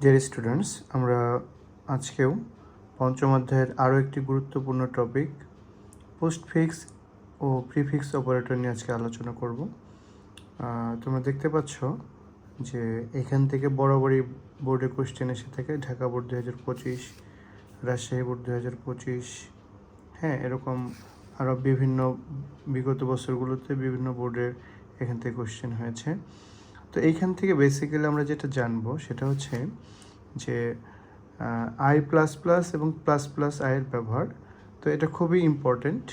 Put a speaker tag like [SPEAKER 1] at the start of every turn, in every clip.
[SPEAKER 1] Dear students, আমরা আজকেও পঞ্চম অধ্যায়ের আরও একটি গুরুত্বপূর্ণ টপিক পোস্টফিক্স ও প্রিফিক্স অপারেটর নিয়ে আজকে আলোচনা করব। তোমরা দেখতে পাচ্ছ যে এখান থেকে বরাবরই বোর্ডে কোশ্চেন এসে থাকে। ঢাকা বোর্ড 2025, রাজশাহী বোর্ড 2025, হ্যাঁ, এরকম আরও বিভিন্ন বিগত বছরগুলোতে বিভিন্ন বোর্ডের এখান থেকে কোশ্চেন হয়েছে। তো এইখান থেকে বেসিক্যালি আমরা যেটা জানবো সেটা হচ্ছে যে আই প্লাস প্লাস এবং প্লাস প্লাস আইয়ের ব্যবহার। তো এটা খুবই ইম্পর্টেন্ট।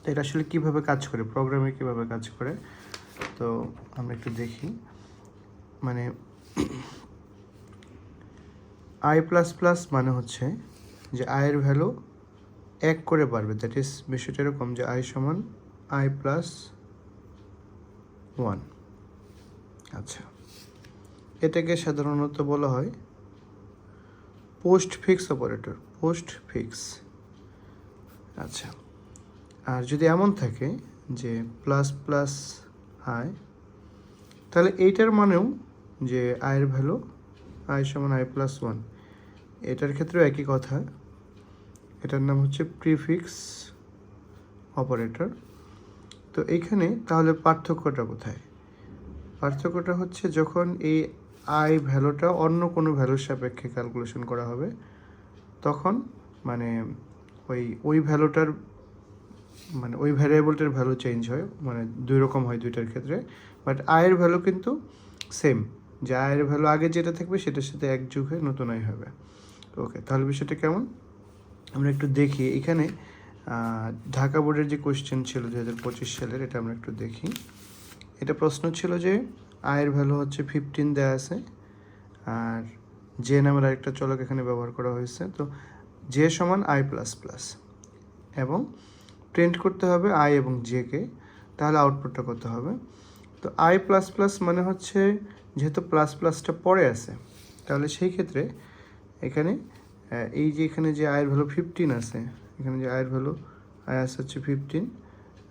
[SPEAKER 1] তো এটা আসলে কীভাবে কাজ করে, প্রোগ্রামে কীভাবে কাজ করে, তো আমরা একটু দেখি। মানে আই প্লাস প্লাস মানে হচ্ছে যে আয়ের ভ্যালু এক করে বাড়বে। দ্যাট ইজ বিষয়টা এরকম যে আই সমান আই প্লাস 1। আচ্ছা, এটাকে সাধারণত বলা হয় post fix operator, post fix. আচ্ছা, আর যদি এমন থাকে যে প্লাস প্লাস আই, তাহলে এইটার মানেও যে আয়ের ভ্যালু আই সমান আই প্লাস 1, এটার ক্ষেত্রেও একই কথা। এটার নাম হচ্ছে প্রিফিক্স অপারেটর। তো এইখানে তাহলে পার্থক্যটা কোথায়? পার্থক্যটা হচ্ছে যখন এই আই ভ্যালুটা অন্য কোনো ভ্যালুর সাপেক্ষে ক্যালকুলেশন করা হবে, তখন মানে ওই ভ্যালুটার মানে ওই ভ্যারিয়েবলটার ভ্যালু চেঞ্জ হয়, মানে দুই রকম হয় দুইটার ক্ষেত্রে। বাট আয়ের ভ্যালু কিন্তু সেম, যে আয়ের ভ্যালু আগে যেটা থাকবে সেটার সাথে একযোগ হয়ে নতুন আয় হবে। ওকে, তাহলে বিষয়টা কেমন আমরা একটু দেখি। এখানে ঢাকা বোর্ডের যে কোয়েশ্চেন ছিল 2025 সালের, এটা আমরা একটু দেখি। এটা প্রশ্ন ছিল যে আয়ের ভ্যালু হচ্ছে 15 দেওয়া আছে, আর জে নামের আরেকটা চলক এখানে ব্যবহার করা হয়েছে। তো জে সমান আই প্লাস প্লাস, এবং প্রিন্ট করতে হবে আই এবং জেকে। তাহলে আউটপুটটা কত হবে? তো আই প্লাস প্লাস মানে হচ্ছে যেহেতু প্লাস প্লাসটা পরে আছে, তাহলে সেই ক্ষেত্রে এখানে এই যে এখানে যে আয়ের ভ্যালু 15 আছে, এখানে যে আয়ের ভ্যালু আই আছে হচ্ছে 15,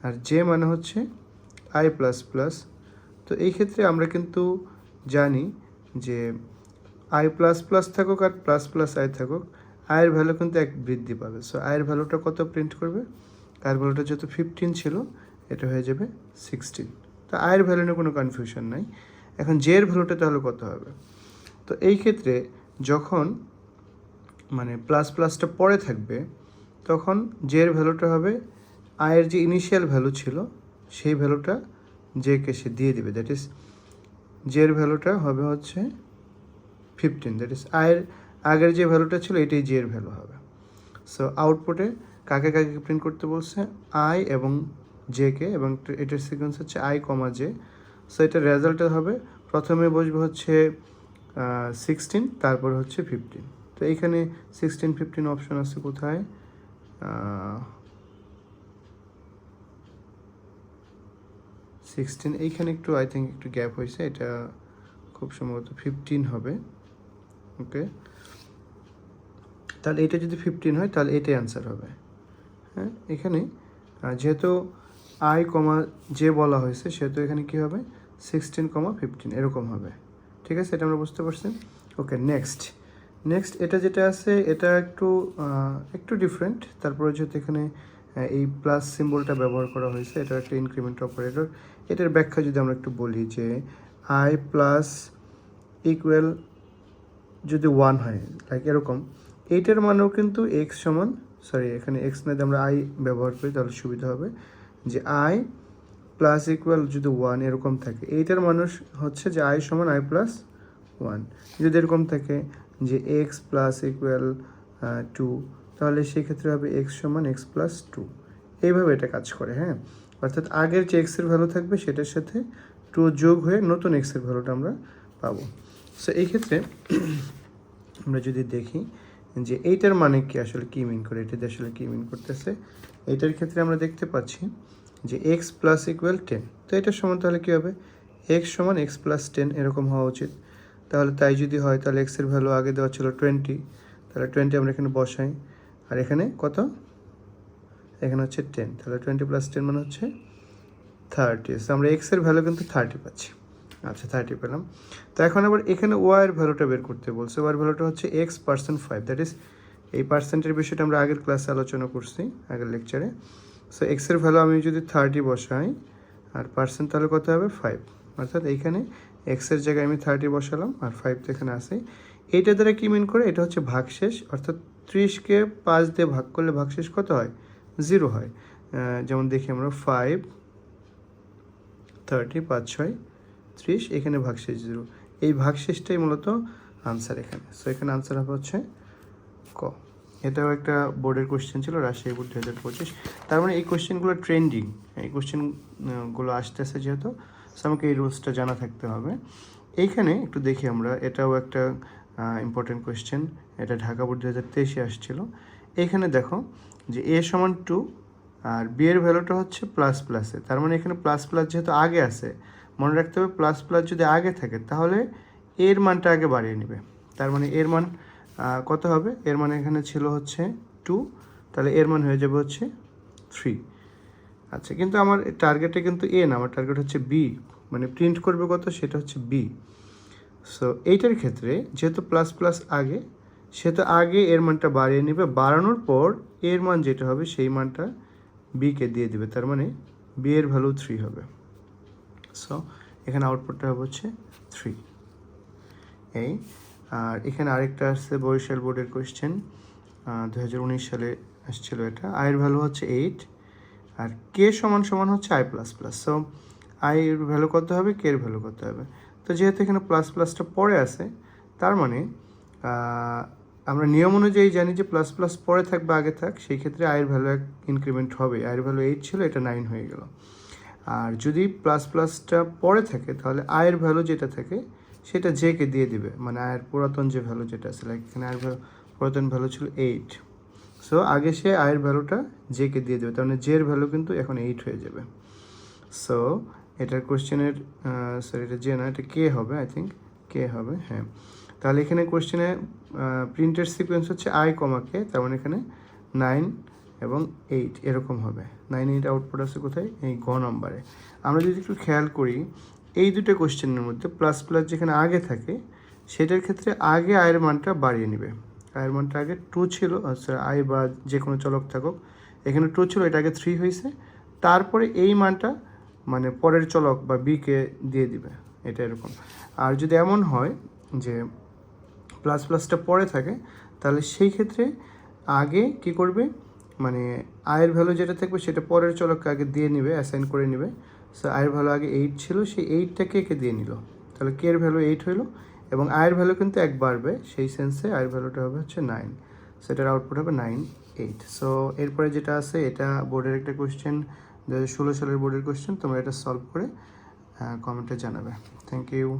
[SPEAKER 1] আর জে মানে হচ্ছে আই প্লাস প্লাস। তো এই ক্ষেত্রে আমরা কিন্তু জানি যে আই প্লাস প্লাস থাকুক আর প্লাস প্লাস আই থাকুক, আয়ের ভ্যালু কিন্তু এক বৃদ্ধি পাবে। সো আয়ের ভ্যালুটা কত প্রিন্ট করবে? আয়ের ভ্যালুটা যেহেতু 15 ছিল, এটা হয়ে যাবে 16। তো আয়ের ভ্যালু নিয়ে কোনো কনফিউশন নাই। এখন জে এর ভ্যালুটা তাহলে কত হবে? তো এই ক্ষেত্রে যখন মানে প্লাস প্লাসটা পরে থাকবে, তখন জে এর ভ্যালুটা হবে আয়ের যে ইনিশিয়াল ভ্যালু ছিল সেই ভ্যালুটা জেকে সে দিয়ে দিবে। দ্যাট ইজ জে এর ভ্যালুটা হবে হচ্ছে 15, দ্যাট ইজ আয়ের আগের যে ভ্যালুটা ছিল এটাই জে এর ভ্যালু হবে। সো আউটপুটে কাকে কাকে প্রিন্ট করতে বলছে? আই এবং জেকে, এবং এটার সিকোয়েন্স হচ্ছে আই কমা জে। সো এটার রেজাল্টে হবে প্রথমে বসবে হচ্ছে 16, তারপর হচ্ছে 15। তো এইখানে 16, 15 অপশন আছে কোথায়? 16 এইখানে একটু আই থিঙ্ক একটু গ্যাপ হয়েছে, এটা খুব সম্ভবত 15 হবে। ওকে, তাহলে এটা যদি 15 হয় তাহলে এটাই অ্যান্সার হবে। হ্যাঁ, এখানে যেহেতু আই কমা যে বলা হয়েছে, সেহেতু এখানে কী হবে? 16, 15 এরকম হবে। ঠিক আছে, এটা আমরা বুঝতে পারছি। ওকে, নেক্সট এটা যেটা আছে এটা একটু ডিফারেন্ট। তারপরে যেহেতু এখানে এই প্লাস সিম্বলটা ব্যবহার করা হয়েছে, এটা একটা ইনক্রিমেন্ট অপারেটর। এটার ব্যাখ্যা যদি আমরা একটু বলি যে আই প্লাস ইকুয়াল যদি 1 হয়, লাইক এরকম, এইটার মানেও কিন্তু এক্স সমান, সরি এখানে এক্স না দিয়ে আমরা আই ব্যবহার করি তাহলে সুবিধা হবে, যে আই প্লাস ইকুয়াল যদি 1 এরকম থাকে, এইটার মানুষ হচ্ছে যে আই সমান আই প্লাস 1। যদি এরকম থাকে যে এক্স প্লাস ইকুয়াল 2, তাহলে সেক্ষেত্রে হবে এক্স সমান এক্স প্লাস 2। এইভাবে এটা কাজ করে। হ্যাঁ, অর্থাৎ আগের যে এক্সের ভ্যালু থাকবে সেটার সাথে 2 যোগ হয়ে নতুন এক্সের ভ্যালুটা আমরা পাবো। সো এই ক্ষেত্রে আমরা যদি দেখি যে এইটার মানে কি, আসলে কী মিন করে, এটাতে আসলে কী মিন করতেছে, এইটার ক্ষেত্রে আমরা দেখতে পাচ্ছি যে এক্স প্লাস ইকুয়াল 10। তো এটার সমান তাহলে কী হবে? এক্স সমান এক্স প্লাস 10 এরকম হওয়া উচিত। তাহলে তাই যদি হয় তাহলে এক্সের ভ্যালু আগে দেওয়া ছিল 20, তাহলে 20 আমরা এখানে বসাই, আর এখানে কত? এখানে হচ্ছে 10, তাহলে 20 প্লাস 10 মানে হচ্ছে 30। সো আমরা এক্সের ভ্যালু কিন্তু 30 পাচ্ছি। আচ্ছা 30 পেলাম। তো এখন আবার এখানে ওয়াইয়ের ভ্যালুটা বের করতে বলছে। ওয়াইয়ের ভ্যালুটা হচ্ছে x%5, দ্যাট ইজ এই পার্সেন্টের বিষয়টা আমরা আগের ক্লাসে আলোচনা করছি, আগের লেকচারে। সো এক্সের ভ্যালু আমি যদি 30 বসাই আর পার্সেন্ট তাহলে কত হবে 5, অর্থাৎ এইখানে এক্সের জায়গায় আমি 30 বসালাম আর 5 তো এখানে আসে। এইটা দ্বারা কি মিন করে, এটা হচ্ছে ভাগশেষ, অর্থাৎ 30কে 5 দিয়ে ভাগ করলে ভাগশেষ কত হয়, 0 হয়। যেমন দেখি আমরা 5 30 5 6 30, এখানে ভাগশেষ 0, এই ভাগশেষটাই মূলত আনসার এখানে। সো এখানে আনসার হবে হচ্ছে ক। এটাও একটা বোর্ডের কোশ্চেন ছিল, রাজশাহী বোর্ড 2025। তার মানে এই কোশ্চেনগুলো ট্রেন্ডিং, এই কোশ্চেনগুলো আসতেছে যেহেতু, সো আমাকে এই রুলসটা জানা থাকতে হবে। এইখানে একটু দেখি আমরা, এটাও একটা ইম্পর্টেন্ট কোশ্চেন, এটা ঢাকা বোর্ড 2023-এ আসছিল। এইখানে দেখো যে a সমান 2 আর b এর ভ্যালুটা হচ্ছে প্লাস প্লাসে, তার মানে এখানে প্লাস প্লাস যেহেতু আগে আছে, মনে রাখতে হবে প্লাস প্লাস যদি আগে থাকে তাহলে এর মানটা আগে বাড়িয়ে নেবে। তার মানে এর মান কত হবে, এর মান এখানে ছিল হচ্ছে 2, তাহলে এর মান হয়ে যাবে হচ্ছে 3। আচ্ছা, কিন্তু আমার টার্গেটে কিন্তু এ না, আমার টার্গেট হচ্ছে বি, মানে প্রিন্ট করবে কত, সেটা হচ্ছে বি। সো এইটার ক্ষেত্রে যেহেতু প্লাস প্লাস আগে, সেহেতু আগে এর মানটা বাড়িয়ে নেবে, বাড়ানোর পর এর মান যেটা হবে সেই মানটা বিকে দিয়ে দিবে, তার মানে বি এর ভ্যালু 3 হবে। সো এখানে আউটপুটটা হবে হচ্ছে 3। এই আর এখানে আরেকটা আসছে বরিশাল বোর্ডের কোয়েশ্চেন, 2019 সালে আসছিল এটা। আয়ের ভ্যালু হচ্ছে 8 আর কে সমান সমান হচ্ছে আই প্লাস প্লাস। সো আইয়ের ভ্যালু কত হবে, কে এর ভ্যালু কত হবে। তো যেহেতু এখানে প্লাস প্লাসটা পরে আছে, তার মানে আমরা নিয়ম অনুযায়ী জানি যে প্লাস প্লাস পরে থাকবে আগে থাক, সেই ক্ষেত্রে আয়ের ভ্যালু এক ইনক্রিমেন্ট হবে। আয়ের ভ্যালু 8 ছিল, এটা 9 হয়ে গেল। আর যদি প্লাস প্লাসটা পরে থাকে তাহলে আয়ের ভ্যালু যেটা থাকে সেটা জেকে দিয়ে দিবে, মানে আয়ের পুরাতন যে ভ্যালু যেটা আছে, লাইক এখানে আয়ের পুরাতন ভ্যালু ছিল 8, সো আগে সে আয়ের ভ্যালুটা জেকে দিয়ে দেবে, তার মানে জের ভ্যালু কিন্তু এখন 8 হয়ে যাবে। সো এটার কোশ্চেনের সরি এটা জে না, এটা কে হবে, আই থিঙ্ক কে হবে, হ্যাঁ। তাহলে এখানে কোশ্চেনে প্রিন্টের সিকোয়েন্স হচ্ছে আই কমা কে, তার মানে এখানে 9 এবং 8 এরকম হবে। 9 8 আউটপুট আছে কোথায়, এই গ নম্বরে। আমরা যদি একটু খেয়াল করি এই দুটো কোশ্চেনের মধ্যে প্লাস প্লাস যেখানে আগে থাকে সেটার ক্ষেত্রে আগে আয়ের মানটা বাড়িয়ে নেবে। আয়ের মানটা আগে 2 ছিল, আচ্ছা আই বা যে কোনো চলক থাকুক, এখানে 2 ছিল, এটা আগে 3 হয়েছে, তারপরে এই মানটা মানে পরের চলক বা বিকে দিয়ে দিবে, এটা এরকম। আর যদি এমন হয় যে প্লাস প্লাসটা পরে থাকে তাহলে সেই ক্ষেত্রে আগে কি করবে, মানে আয়ের ভ্যালু যেটা থাকবে সেটা পরের চলককে আগে দিয়ে নিবে, অ্যাসাইন করে নিবে। সো আয়ের ভ্যালু আগে 8 ছিল, সেই 8টাকে একে দিয়ে নিল, তাহলে কে এর ভ্যালু 8 হইলো এবং আয়ের ভ্যালু কিন্তু এক বাড়বে, সেই সেন্সে আয়ের ভ্যালুটা হবে হচ্ছে 9, সেটার আউটপুট হবে 9 8। সো এরপরে যেটা আছে এটা বোর্ডের একটা কোয়েশ্চেন, 2016 সালের বোর্ডের কোয়েশ্চেন, তোমরা এটা সলভ করে কমেন্টে জানাবে। Thank you.